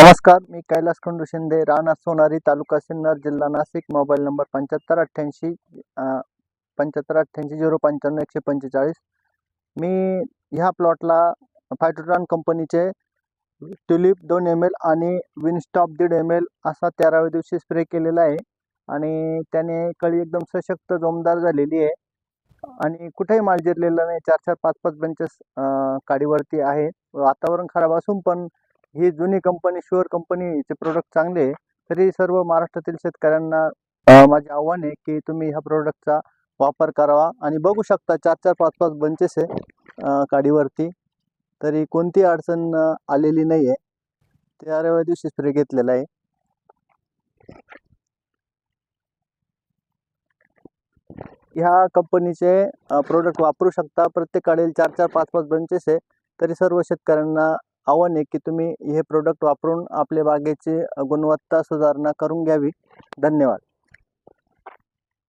नमस्कार, मी कैलास खंडू शिंदे, राहणार सोनारी, तालुका सिन्नर, जिल्हा नाशिक. Mobile number 7588 7588 095 145. मी ह्या प्लॉटला फायटोट्रॉन कंपनीचे ट्युलिप 2 ml आणि विनस्टॉप 1.5 ml असा 13व्या दिवशी स्प्रे केलेला आहे आणि त्याने कळी एकदम सशक्त जोमदार झालेली आहे आणि कुठेही माल जिरलेला नाही. 4-4, 5-5 बेंचेस काडीवरती आहे. वातावरण खराब असून पण ही जुनी कंपनी, शुअर कंपनीचे प्रोडक्ट चांगले आहे. तरी सर्व महाराष्ट्रातील शेतकऱ्यांना माझे आव्हान आहे की तुम्ही ह्या प्रोडक्टचा वापर करावा. आणि बघू शकता 4-4, 5-5 बंचेस आहे काडीवरती, तरी कोणती अडचण आलेली नाही आहे. 13व्या दिवशी स्प्रे घेतलेला आहे. ह्या कंपनीचे प्रोडक्ट वापरू शकता. प्रत्येक काडीला 4-4, 5-5 बंचेस आहे. तरी सर्व शेतकऱ्यांना आव्हान आहे की तुम्ही हे प्रोडक्ट वापरून आपल्या बागेची गुणवत्ता सुधारणा करून घ्यावी. धन्यवाद.